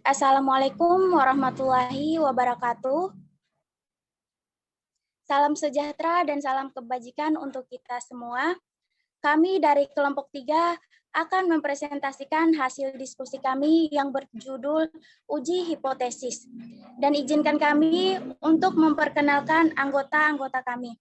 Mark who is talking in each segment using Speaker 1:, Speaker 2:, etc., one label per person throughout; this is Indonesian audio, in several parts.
Speaker 1: Assalamualaikum warahmatullahi wabarakatuh. Salam sejahtera dan salam kebajikan untuk kita semua. Kami dari kelompok 3 akan mempresentasikan hasil diskusi kami yang berjudul Uji Hipotesis. Dan izinkan kami untuk memperkenalkan anggota-anggota kami.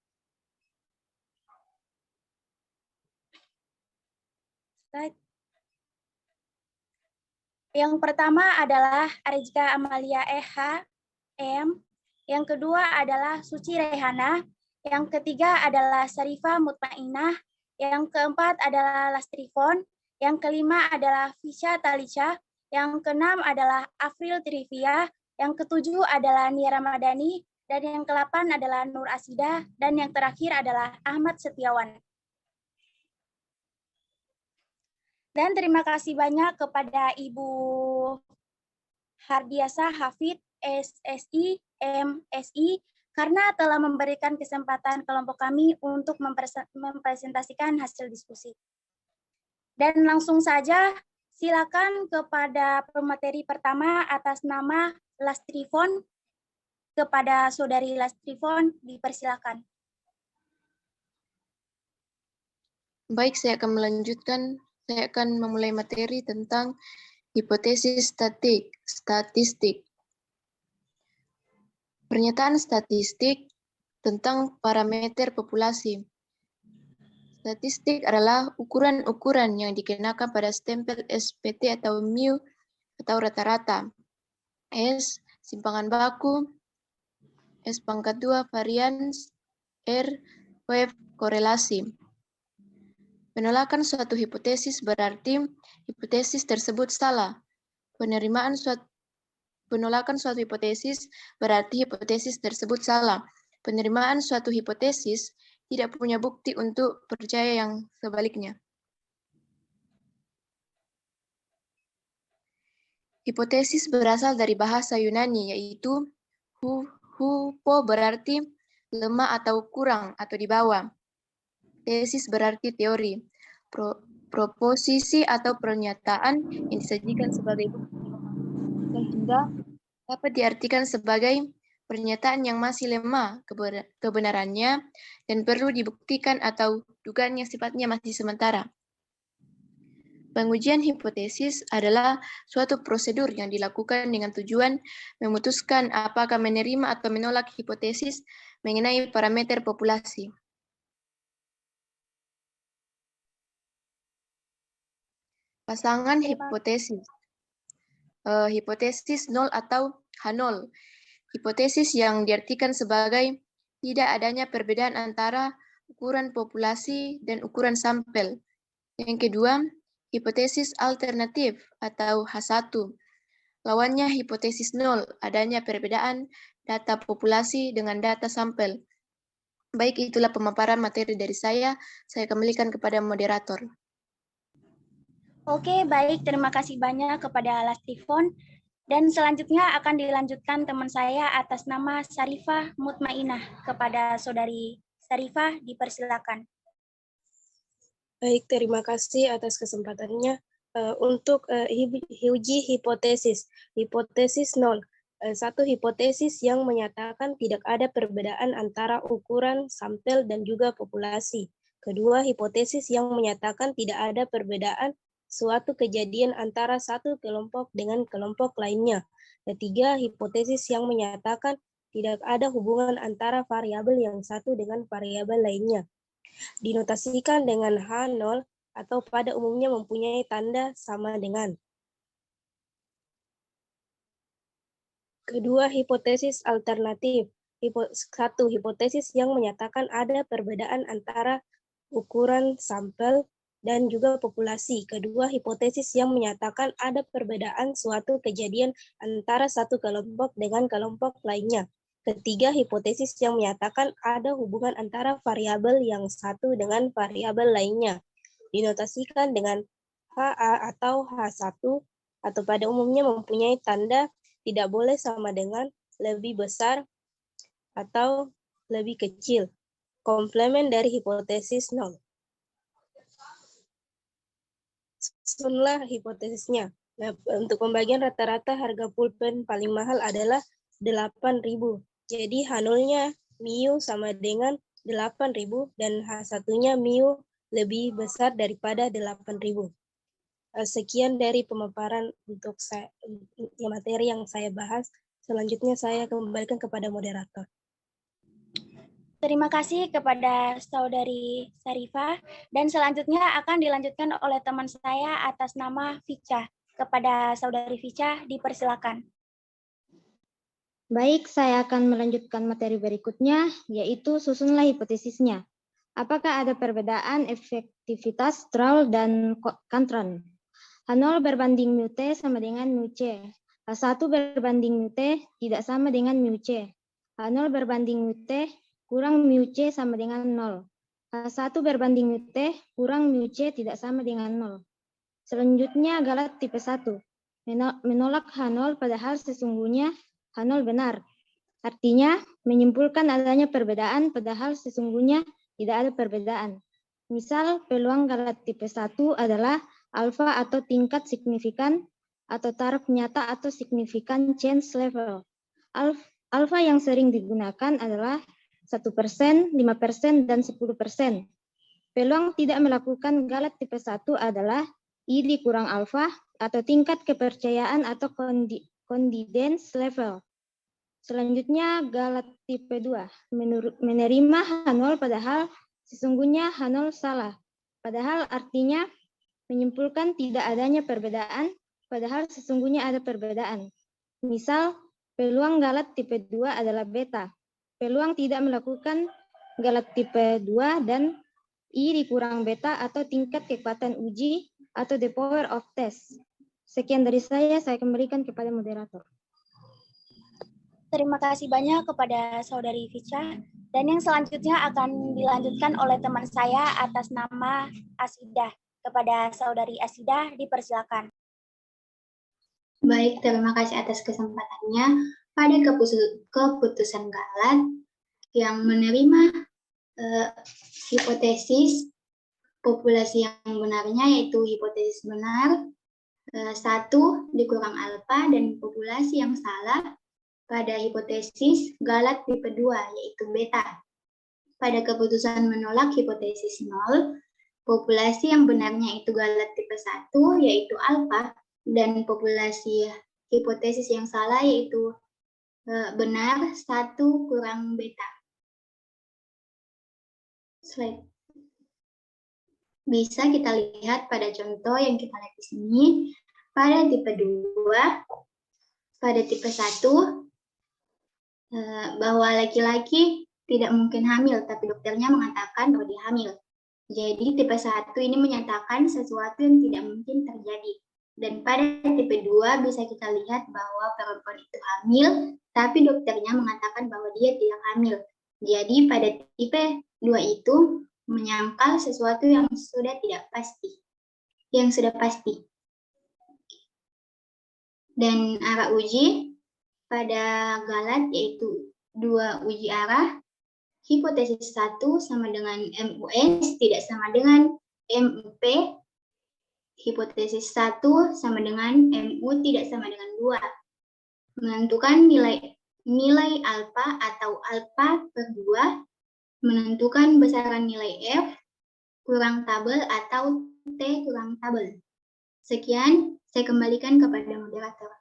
Speaker 1: Yang pertama adalah Arijka Amalia EH.M. Yang kedua adalah Suci Rehana. Yang ketiga adalah Sarifah Mutmainah. Yang keempat adalah Lastrifon. Yang kelima adalah Fisya Talisha. Yang keenam adalah Afril Trivia. Yang ketujuh adalah Nia Ramadhani. Dan yang ke-8 adalah Nur Asida. Dan yang terakhir adalah Ahmad Setiawan. Dan terima kasih banyak kepada Ibu Hardiasa Hafid, SSI, MSI, karena telah memberikan kesempatan kelompok kami untuk mempresentasikan hasil diskusi. Dan langsung saja, silakan kepada pemateri pertama atas nama Lastrifon, kepada Saudari Lastrifon, dipersilakan.
Speaker 2: Baik, saya akan melanjutkan. Saya akan memulai materi tentang hipotesis statistik. Pernyataan statistik tentang parameter populasi. Statistik adalah ukuran-ukuran yang dikenakan pada stempel SPT atau mu atau rata-rata. S, simpangan baku. S pangkat 2, varians. R, wave korelasi. Penolakan suatu hipotesis berarti hipotesis tersebut salah. Penolakan suatu hipotesis berarti hipotesis tersebut salah. Penerimaan suatu hipotesis tidak punya bukti untuk percaya yang sebaliknya. Hipotesis berasal dari bahasa Yunani, yaitu hupo berarti lemah atau kurang atau di bawah. Tesis berarti teori. Proposisi atau pernyataan yang disajikan sebagai bukti sehingga dapat diartikan sebagai pernyataan yang masih lemah kebenarannya dan perlu dibuktikan atau dugaan yang sifatnya masih sementara. Pengujian hipotesis adalah suatu prosedur yang dilakukan dengan tujuan memutuskan apakah menerima atau menolak hipotesis mengenai parameter populasi. Pasangan hipotesis. Hipotesis 0 atau H0. Hipotesis yang diartikan sebagai tidak adanya perbedaan antara ukuran populasi dan ukuran sampel. Yang kedua, hipotesis alternatif atau H1. Lawannya hipotesis 0, adanya perbedaan data populasi dengan data sampel. Baik, itulah pemaparan materi dari saya. Saya kembalikan kepada moderator.
Speaker 1: Oke, baik. Terima kasih banyak kepada Lastrifon. Dan selanjutnya akan dilanjutkan teman saya atas nama Sarifah Mutmainah. Kepada Saudari Sarifah, dipersilakan.
Speaker 3: Baik, terima kasih atas kesempatannya. Untuk uji hipotesis. Hipotesis 0. Satu hipotesis yang menyatakan tidak ada perbedaan antara ukuran, sampel, dan juga populasi. Kedua, hipotesis yang menyatakan tidak ada perbedaan suatu kejadian antara satu kelompok dengan kelompok lainnya. Ketiga, hipotesis yang menyatakan tidak ada hubungan antara variabel yang satu dengan variabel lainnya. Dinotasikan dengan H0 atau pada umumnya mempunyai tanda sama dengan. Kedua, hipotesis alternatif. Satu, hipotesis yang menyatakan ada perbedaan antara ukuran sampel dan juga populasi. Kedua, hipotesis yang menyatakan ada perbedaan suatu kejadian antara satu kelompok dengan kelompok lainnya. Ketiga, hipotesis yang menyatakan ada hubungan antara variabel yang satu dengan variabel lainnya. Dinotasikan dengan HA atau H1 atau pada umumnya mempunyai tanda tidak boleh sama dengan, lebih besar, atau lebih kecil. Komplement dari hipotesis 0. Susunlah hipotesisnya. Nah, untuk pembagian rata-rata harga pulpen paling mahal adalah 8.000. Jadi H0-nya mu sama dengan 8.000 dan H1-nya mu lebih besar daripada 8.000. Sekian dari pemaparan untuk materi yang saya bahas. Selanjutnya saya kembalikan kepada moderator.
Speaker 1: Terima kasih kepada Saudari Sarifah, dan selanjutnya akan dilanjutkan oleh teman saya atas nama Vicha. Kepada Saudari Vicha, dipersilakan.
Speaker 4: Baik, saya akan melanjutkan materi berikutnya, yaitu susunlah hipotesisnya. Apakah ada perbedaan efektivitas Stroll dan Cantron? H0 berbanding mu T sama dengan mu C. H1 berbanding mu T tidak sama dengan mu C. H0 berbanding mu T kurang mu C sama dengan 0. H1 berbanding mu T kurang mu C tidak sama dengan 0. Selanjutnya Galat tipe 1. Menolak H0 padahal sesungguhnya H0 benar. Artinya menyimpulkan adanya perbedaan padahal sesungguhnya tidak ada perbedaan. Misal peluang Galat tipe 1 adalah alfa atau tingkat signifikan atau taraf nyata atau signifikan change level. Alfa yang sering digunakan adalah 1%, 5%, dan 10%. Peluang tidak melakukan Galat tipe 1 adalah I dikurang alfa atau tingkat kepercayaan atau confidence level. Selanjutnya Galat tipe 2, menerima H0 padahal sesungguhnya H0 salah. Padahal artinya menyimpulkan tidak adanya perbedaan, padahal sesungguhnya ada perbedaan. Misal, peluang Galat tipe 2 adalah beta. Peluang tidak melakukan Galat tipe 2 dan I dikurang beta atau tingkat kekuatan uji atau the power of test. Sekian dari saya kembalikan kepada moderator.
Speaker 1: Terima kasih banyak kepada Saudari Vicha. Dan yang selanjutnya akan dilanjutkan oleh teman saya atas nama Asidah. Kepada Saudari Asidah, dipersilakan.
Speaker 5: Baik, terima kasih atas kesempatannya. Pada keputusan Galat yang menerima hipotesis populasi yang benarnya, yaitu hipotesis benar 1 dikurang alfa, dan populasi yang salah pada hipotesis Galat tipe 2, yaitu beta. Pada keputusan menolak hipotesis 0, populasi yang benarnya itu Galat tipe 1, yaitu alfa, dan populasi hipotesis yang salah yaitu benar 1 kurang beta. Slide. Bisa kita lihat pada contoh yang kita lihat di sini. Pada tipe 2, pada tipe 1, bahwa laki-laki tidak mungkin hamil, tapi dokternya mengatakan bahwa dia hamil. Jadi tipe 1 ini menyatakan sesuatu yang tidak mungkin terjadi. Dan pada tipe 2 bisa kita lihat bahwa perempuan itu hamil, tapi dokternya mengatakan bahwa dia tidak hamil. Jadi pada tipe 2 itu menyangkal sesuatu yang sudah tidak pasti. Yang sudah pasti. Dan arah uji pada Galat yaitu 2 uji arah. Hipotesis 1 sama dengan MUS tidak sama dengan MUP. Hipotesis 1 sama dengan MU tidak sama dengan 2. Menentukan nilai alfa atau alfa per 2. Menentukan besaran nilai F kurang tabel atau T kurang tabel. Sekian, saya kembalikan kepada moderator.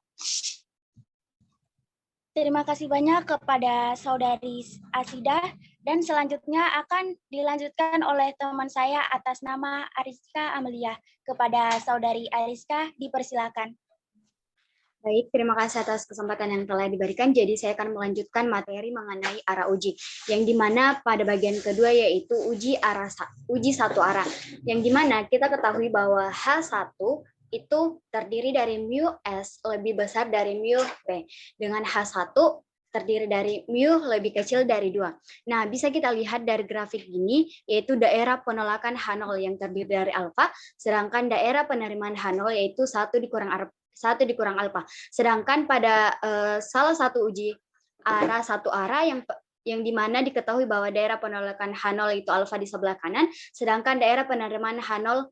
Speaker 1: Terima kasih banyak kepada Saudari Asidah, dan selanjutnya akan dilanjutkan oleh teman saya atas nama Ariska Amelia. Kepada Saudari Ariska, dipersilakan.
Speaker 6: Baik, terima kasih atas kesempatan yang telah diberikan. Jadi saya akan melanjutkan materi mengenai arah uji, yang dimana pada bagian kedua yaitu uji satu arah, yang dimana kita ketahui bahwa H1 itu terdiri dari mu S lebih besar dari mu P, dengan H1 terdiri dari mu lebih kecil dari 2. Nah, bisa kita lihat dari grafik ini, yaitu daerah penolakan H0 yang terdiri dari alfa, sedangkan daerah penerimaan H0 yaitu 1 dikurang alfa. Sedangkan pada salah satu uji satu arah yang dimana diketahui bahwa daerah penolakan H0 itu alfa di sebelah kanan, sedangkan daerah penerimaan H0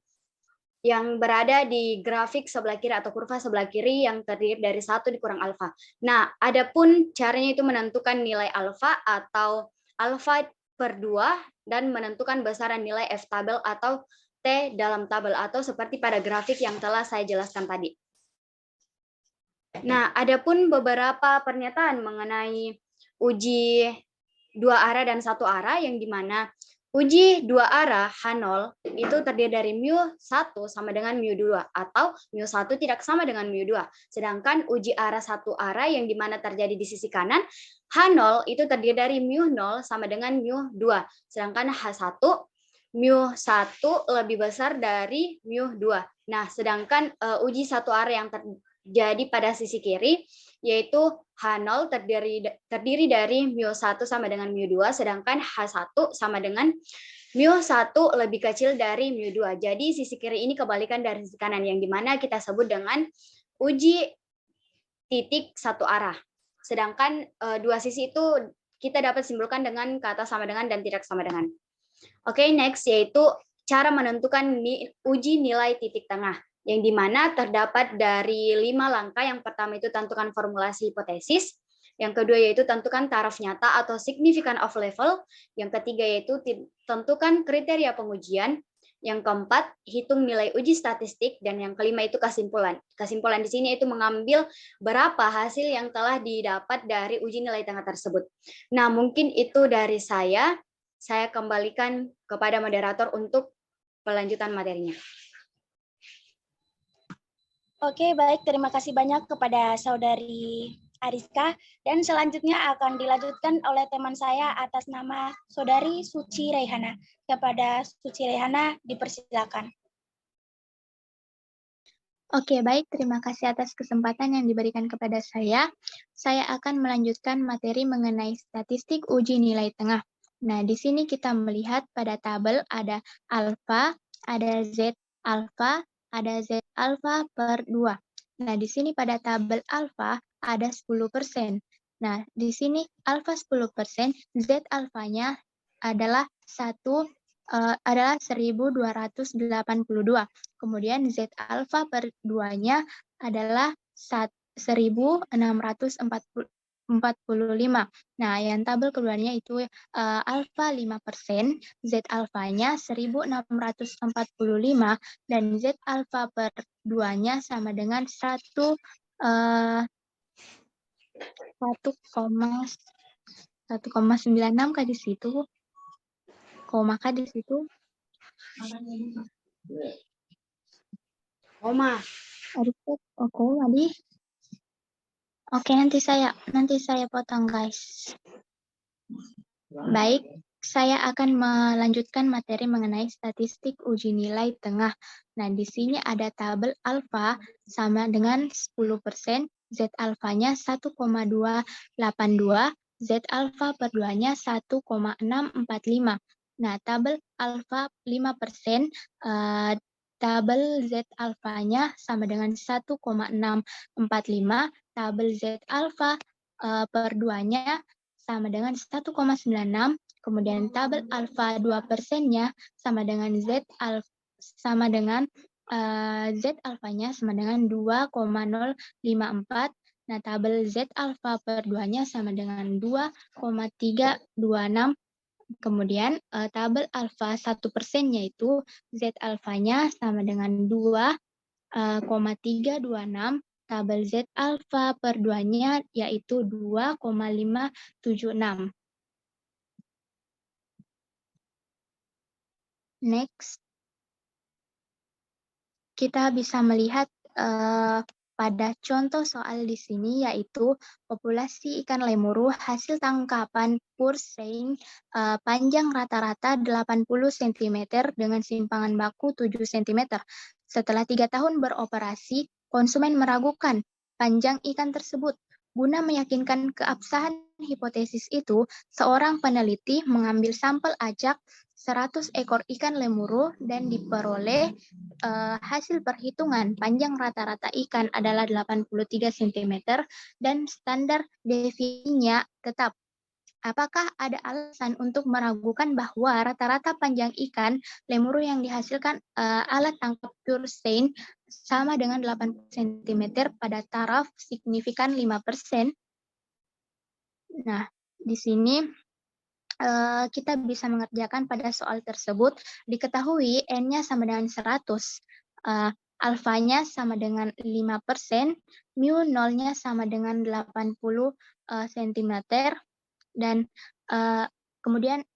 Speaker 6: yang berada di grafik sebelah kiri atau kurva sebelah kiri yang terdiri dari 1 dikurang alfa. Nah, adapun caranya itu menentukan nilai alfa atau alfa per 2 dan menentukan besaran nilai F tabel atau T dalam tabel atau seperti pada grafik yang telah saya jelaskan tadi. Nah, adapun beberapa pernyataan mengenai uji 2 arah dan 1 arah yang dimana uji 2 arah H0 itu terdiri dari mu 1 sama dengan mu 2 atau mu 1 tidak sama dengan mu 2. Sedangkan uji arah 1 arah yang dimana terjadi di sisi kanan H0 itu terdiri dari mu 0 sama dengan mu 2. Sedangkan H1 mu 1 lebih besar dari mu 2. Nah, sedangkan uji 1 arah yang terjadi pada sisi kiri yaitu H0 terdiri dari mu1 sama dengan mu2, sedangkan H1 sama dengan mu1 lebih kecil dari mu2. Jadi sisi kiri ini kebalikan dari sisi kanan, yang dimana kita sebut dengan uji titik 1 arah. Sedangkan dua sisi itu kita dapat simpulkan dengan kata sama dengan dan tidak sama dengan. Oke, next yaitu cara menentukan uji nilai titik tengah, yang dimana terdapat dari 5 langkah. Yang pertama itu tentukan formulasi hipotesis, yang kedua yaitu tentukan taraf nyata atau significant of level, yang ketiga yaitu tentukan kriteria pengujian, yang keempat hitung nilai uji statistik, dan yang kelima itu kesimpulan. Kesimpulan di sini itu mengambil berapa hasil yang telah didapat dari uji nilai tengah tersebut. Nah, mungkin itu dari saya kembalikan kepada moderator untuk pelanjutan materinya.
Speaker 1: Oke, baik. Terima kasih banyak kepada Saudari Ariska. Dan selanjutnya akan dilanjutkan oleh teman saya atas nama Saudari Suci Rehana. Kepada Suci Rehana, dipersilakan.
Speaker 7: Oke, baik. Terima kasih atas kesempatan yang diberikan kepada saya. Saya akan melanjutkan materi mengenai statistik uji nilai tengah. Nah, di sini kita melihat pada tabel ada alfa, ada Z alfa, ada Z alfa per 2. Nah, di sini pada tabel alfa ada 10%. Nah, di sini alfa 10%, Z alfanya adalah 1282. Kemudian Z alfa per 2-nya adalah 1645. Nah, yang tabel keduanya itu alfa 5%, Z alfanya 1645, dan Z alfa per 2-nya sama dengan 1,96 kah di situ? Koma kah di situ?
Speaker 6: Koma.
Speaker 7: Koma di. Oke, nanti saya potong, guys. Baik, saya akan melanjutkan materi mengenai statistik uji nilai tengah. Nah, di sini ada tabel alfa sama dengan 10%, Z alfanya 1,282, Z alfa per 2-nya 1,645. Nah, tabel alfa 5%, tabel Z alfanya sama dengan 1,645, tabel Z alfa per 2-nya sama dengan 1,96, kemudian tabel alfa 2%-nya sama dengan Z alfanya sama dengan 2,054. Nah, tabel Z alfa per 2-nya sama dengan 2,326. Kemudian tabel alfa 1%-nya itu Z alfanya sama dengan 2,326. Tabel Z alfa per 2-nya yaitu 2,576. Next, kita bisa melihat pada contoh soal di sini yaitu populasi ikan lemuru hasil tangkapan purseing panjang rata-rata 80 cm dengan simpangan baku 7 cm. Setelah 3 tahun beroperasi, konsumen meragukan panjang ikan tersebut. Guna meyakinkan keabsahan hipotesis itu, seorang peneliti mengambil sampel acak 100 ekor ikan lemuru dan diperoleh hasil perhitungan panjang rata-rata ikan adalah 83 cm dan standar deviasinya tetap. Apakah ada alasan untuk meragukan bahwa rata-rata panjang ikan lemuru yang dihasilkan alat tangkap pure seine sama dengan 80 cm pada taraf signifikan 5%? Nah, di sini kita bisa mengerjakan pada soal tersebut. Diketahui N-nya sama dengan 100, alfanya sama dengan 5%, mu nolnya sama dengan 80 cm, dan kemudian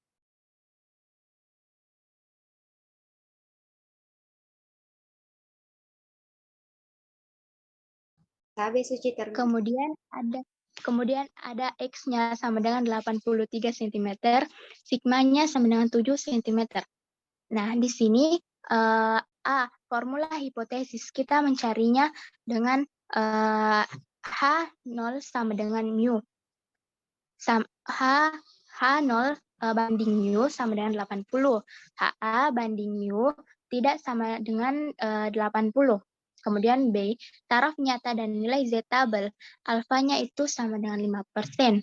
Speaker 7: kemudian ada X-nya sama dengan 83 cm, sigmanya sama dengan 7 cm. Nah, di sini formula hipotesis kita mencarinya dengan H0 sama dengan mu. H0 banding mu sama dengan 80. HA banding mu tidak sama dengan 80. Kemudian B, taraf nyata dan nilai Z tabel. Alfanya itu sama dengan 5%.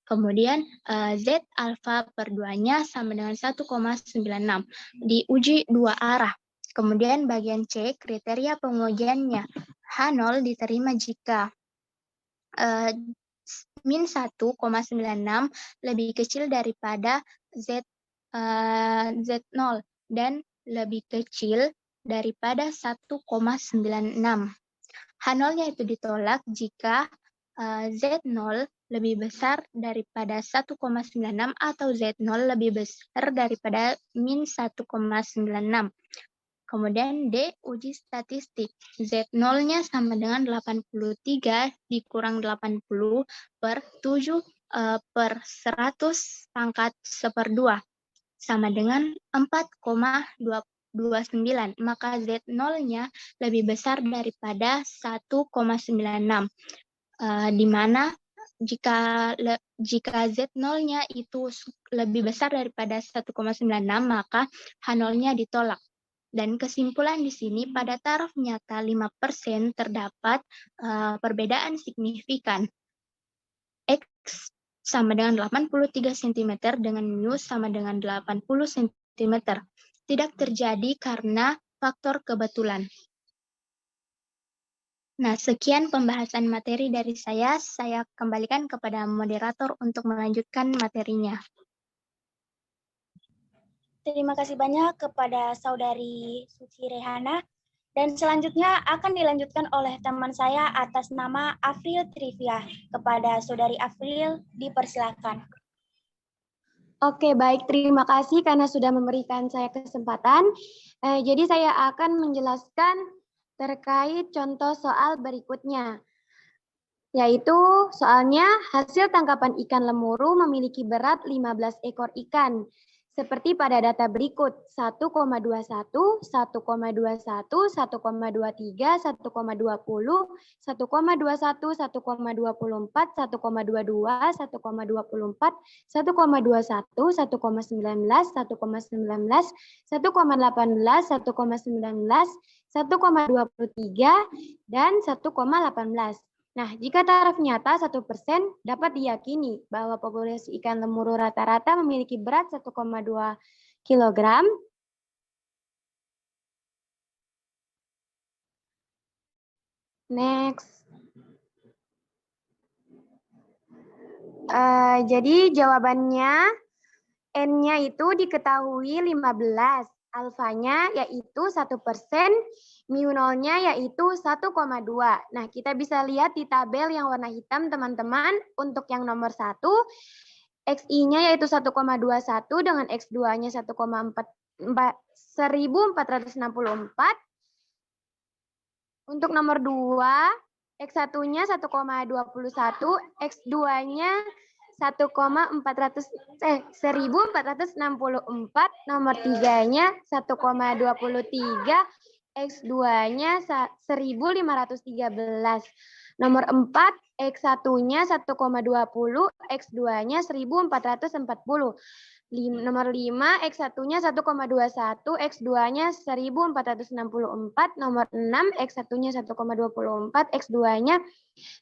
Speaker 7: Kemudian Z alfa per 2-nya sama dengan 1,96. Diuji dua arah. Kemudian bagian C, kriteria pengujiannya. H0 diterima jika min 1,96 lebih kecil daripada Z0 dan lebih kecil daripada 1,96. H0-nya itu ditolak jika Z0 lebih besar daripada 1,96 atau Z0 lebih besar daripada min 1,96. Kemudian D, uji statistik. Z0-nya sama dengan 83 dikurang 80 per 7 per 100 pangkat 1/2 sama dengan 4,29. Maka Z0-nya lebih besar daripada 1,96. Di mana jika Z0-nya itu lebih besar daripada 1,96, maka H0-nya ditolak. Dan kesimpulan di sini pada taraf nyata 5% terdapat perbedaan signifikan. X sama dengan 83 cm dengan mu sama dengan 80 cm. Tidak terjadi karena faktor kebetulan. Nah, sekian pembahasan materi dari saya. Saya kembalikan kepada moderator untuk melanjutkan materinya.
Speaker 1: Terima kasih banyak kepada Saudari Suci Rehana. Dan selanjutnya akan dilanjutkan oleh teman saya atas nama Afril Trivia. Kepada Saudari Afril, dipersilakan.
Speaker 8: Oke, baik. Terima kasih karena sudah memberikan saya kesempatan. Jadi saya akan menjelaskan terkait contoh soal berikutnya, yaitu soalnya hasil tangkapan ikan lemuru memiliki berat 15 ekor ikan. Seperti pada data berikut, 1,21, 1,21, 1,23, 1,20, 1,21, 1,24, 1,22, 1,24, 1,21, 1,19, 1,19, 1,18, 1,19, 1,23, dan 1,18. Nah, jika taraf nyata 1% dapat diyakini bahwa populasi ikan lemuru rata-rata memiliki berat 1,2 kg. Next. Jadi jawabannya N-nya itu diketahui 15. Alfanya yaitu 1%, mu nolnya yaitu 1,2. Nah, kita bisa lihat di tabel yang warna hitam, teman-teman. Untuk yang nomor 1, XI-nya yaitu 1,21 dengan X2-nya 1464. Untuk nomor 2, X1-nya 1,21, X2-nya 1464, nomor 3-nya 1,23, X2-nya 1513. Nomor 4, X1-nya 1,20, X2-nya 1440. Nomor 5, X1-nya 1,21, X2-nya 1464. Nomor 6, X1-nya 1,24, X2-nya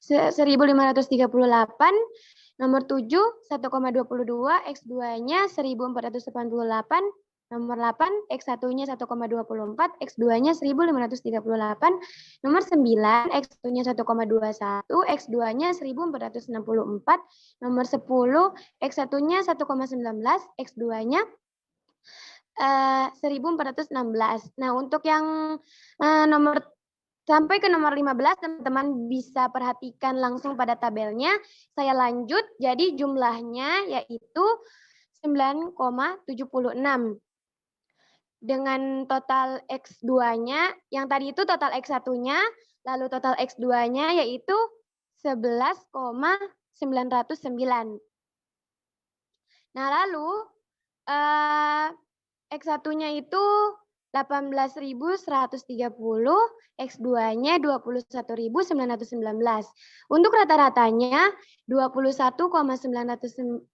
Speaker 8: 1538. Nomor 7, 1,22, X2-nya 1488. Nomor 8, X1-nya 1,24, X2-nya 1538. Nomor 9, X1-nya 1,21, X2-nya 1464. Nomor 10, X1-nya 1,19, X2-nya 1416. Nah, untuk yang nomor sampai ke nomor 15, teman-teman bisa perhatikan langsung pada tabelnya. Saya lanjut, jadi jumlahnya yaitu 9,76. Dengan total X2-nya, yang tadi itu total X1-nya, lalu total X2-nya yaitu 11,909. Nah, lalu X1-nya itu 18.130, X2-nya 21.919. Untuk rata-ratanya 21,919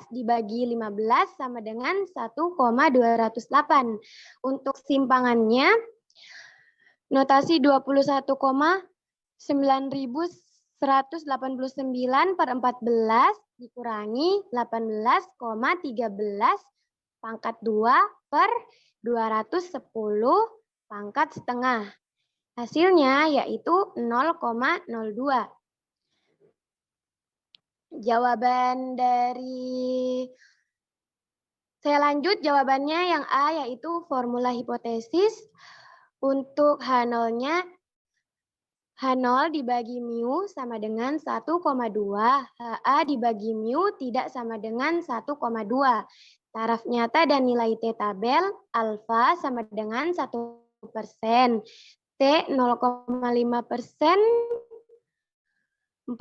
Speaker 8: dibagi 15 sama dengan 1,208. Untuk simpangannya notasi 21,9189 per 14 dikurangi 18,13 pangkat 2 per 210 pangkat setengah. Hasilnya yaitu 0,02. Jawaban dari... Saya lanjut, jawabannya yang A yaitu formula hipotesis. Untuk H0-nya, H0 dibagi mu sama dengan 1,2. HA dibagi mu tidak sama dengan 1,2. Taraf nyata dan nilai T tabel, alfa sama dengan 1%. T 0,5%, 14,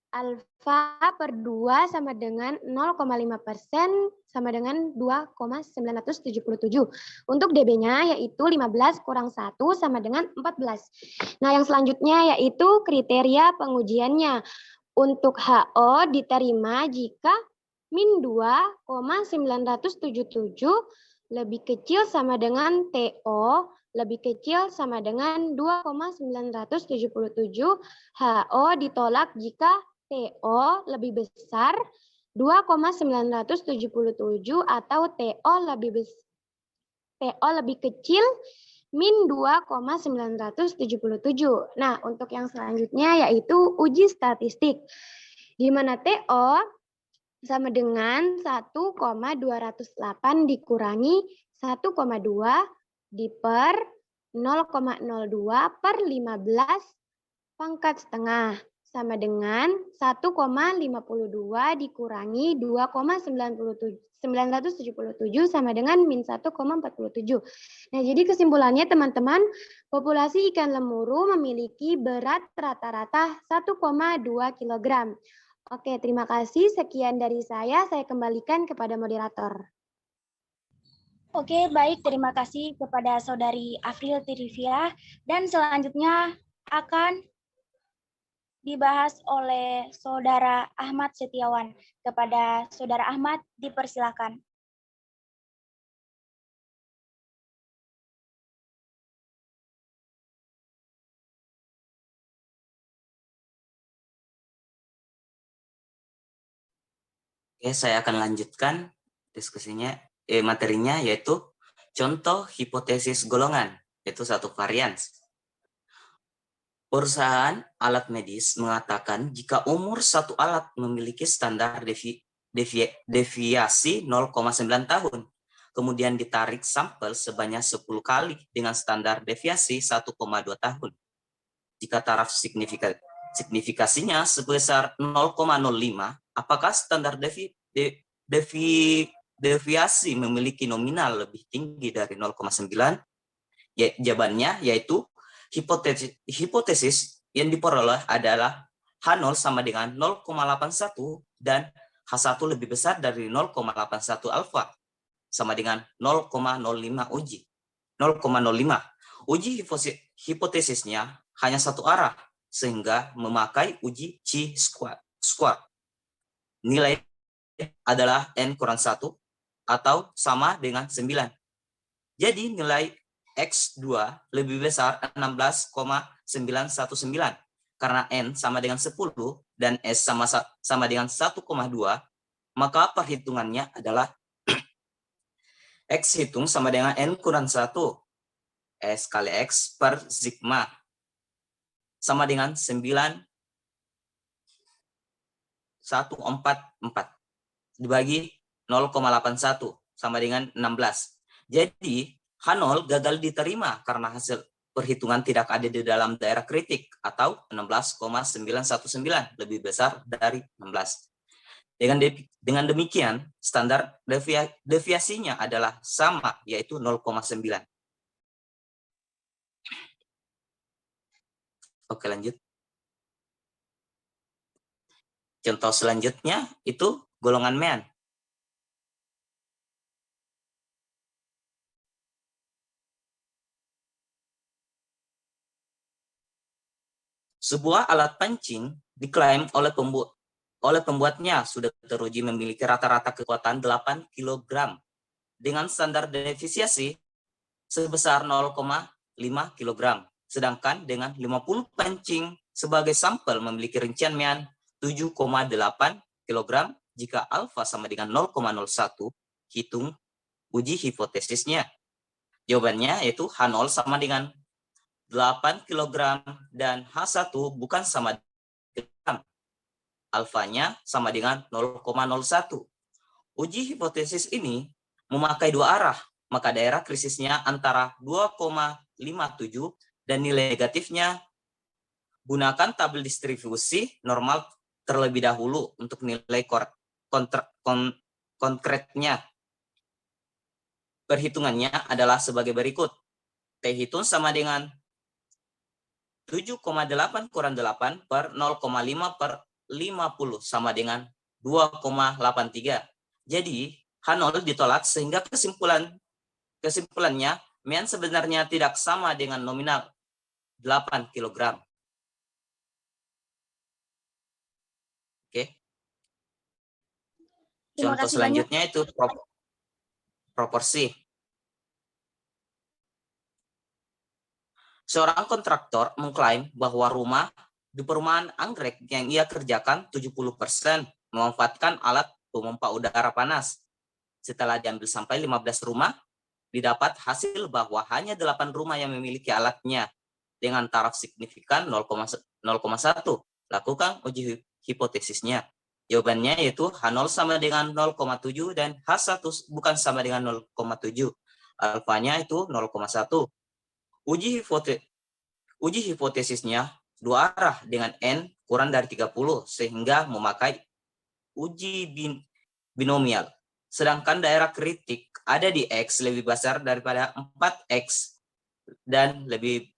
Speaker 8: alfa per 2 sama dengan 0,5% sama dengan 2,977. Untuk DB-nya yaitu 15 kurang 1 sama dengan 14. Nah, yang selanjutnya yaitu kriteria pengujiannya. Untuk HO diterima jika min 2,977 lebih kecil sama dengan TO lebih kecil sama dengan 2,977. HO ditolak jika TO lebih besar 2,977 atau TO lebih kecil min 2,977. Nah, untuk yang selanjutnya yaitu uji statistik, di mana TO sama dengan 1,208 dikurangi 1,2 per 0,02 per 15 pangkat setengah sama dengan 1,52 dikurangi 2,977 sama dengan min 1,47. Nah, jadi kesimpulannya teman-teman, populasi ikan lemuru memiliki berat rata-rata 1,2 kg. Oke, terima kasih. Sekian dari saya kembalikan kepada moderator.
Speaker 1: Oke, baik. Terima kasih kepada Saudari Afril Tirivia. Dan selanjutnya akan dibahas oleh Saudara Ahmad Setiawan. Kepada Saudara Ahmad, dipersilakan.
Speaker 9: Oke, saya akan lanjutkan diskusinya, materinya yaitu contoh hipotesis golongan, yaitu satu varian. Perusahaan alat medis mengatakan jika umur satu alat memiliki standar deviasi 0,9 tahun, kemudian ditarik sampel sebanyak 10 kali dengan standar deviasi 1,2 tahun. Jika taraf signifikasinya sebesar 0,05, apakah standar deviasi memiliki nominal lebih tinggi dari 0,9? Jawabannya yaitu hipotesis yang diperoleh adalah H0 sama dengan 0,81 dan H1 lebih besar dari 0,81 alfa sama dengan 0,05 uji. 0,05. Uji hipotesisnya hanya satu arah sehingga memakai uji chi-square. Nilai adalah n kurang 1 atau sama dengan 9. Jadi nilai X2 lebih besar 16,919 karena N sama dengan 10 dan S sama dengan 1,2, maka perhitungannya adalah X hitung sama dengan N kurang 1. S kali X per sigma sama dengan 9,144 dibagi 0,81 sama dengan 16. Jadi H0 gagal diterima karena hasil perhitungan tidak ada di dalam daerah kritik atau 16,919 lebih besar dari 16. Dengan demikian standar deviasinya adalah sama yaitu 0,9. Oke, lanjut. Contoh selanjutnya itu golongan mean. Sebuah alat pancing diklaim oleh pembuatnya sudah teruji memiliki rata-rata kekuatan 8 kg dengan standar deviasi sebesar 0,5 kg. Sedangkan dengan 50 pancing sebagai sampel memiliki rincian mean 7,8 kg jika alfa sama dengan 0,01, hitung uji hipotesisnya. Jawabannya yaitu H0 sama dengan 8 kg dan H1 bukan sama dengan alfanya sama dengan 0,01. Uji hipotesis ini memakai dua arah, maka daerah krisisnya antara 2,57 dan nilai negatifnya gunakan tabel distribusi normal terlebih dahulu untuk nilai konkretnya. Perhitungannya adalah sebagai berikut. T hitung sama dengan 7,8 kurang 8 per 0,5 per 50 sama dengan 2,83. Jadi H0 ditolak sehingga kesimpulannya mean sebenarnya tidak sama dengan nominal 8 kg. Oke. Contoh selanjutnya itu proporsi. Seorang kontraktor mengklaim bahwa rumah di perumahan anggrek yang ia kerjakan 70% memanfaatkan alat pemompa udara panas. Setelah diambil sampai 15 rumah, didapat hasil bahwa hanya 8 rumah yang memiliki alatnya dengan taraf signifikan 0,1. Lakukan uji hipotesisnya. Jawabannya yaitu H0 sama dengan 0,7 dan H1 bukan sama dengan 0,7. Alfanya itu 0,1. Uji hipotesisnya dua arah dengan N kurang dari 30 sehingga memakai uji binomial. Sedangkan daerah kritik ada di X lebih besar daripada 4X dan lebih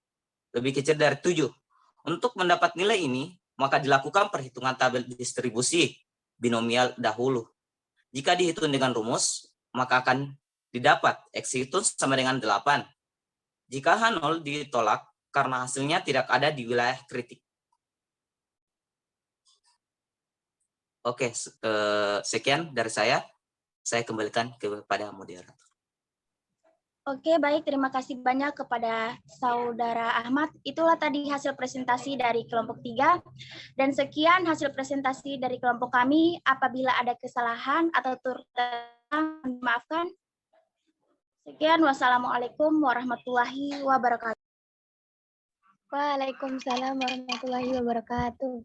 Speaker 9: kecil dari 7. Untuk mendapat nilai ini, maka dilakukan perhitungan tabel distribusi binomial dahulu. Jika dihitung dengan rumus, maka akan didapat X itu sama dengan 8. Jika H0 ditolak karena hasilnya tidak ada di wilayah kritik. Oke, sekian dari saya. Saya kembalikan kepada moderator.
Speaker 1: Oke, baik. Terima kasih banyak kepada Saudara Ahmad. Itulah tadi hasil presentasi dari kelompok 3. Dan sekian hasil presentasi dari kelompok kami. Apabila ada kesalahan atau maafkan. Sekian, wassalamualaikum warahmatullahi wabarakatuh.
Speaker 8: Waalaikumsalam warahmatullahi wabarakatuh.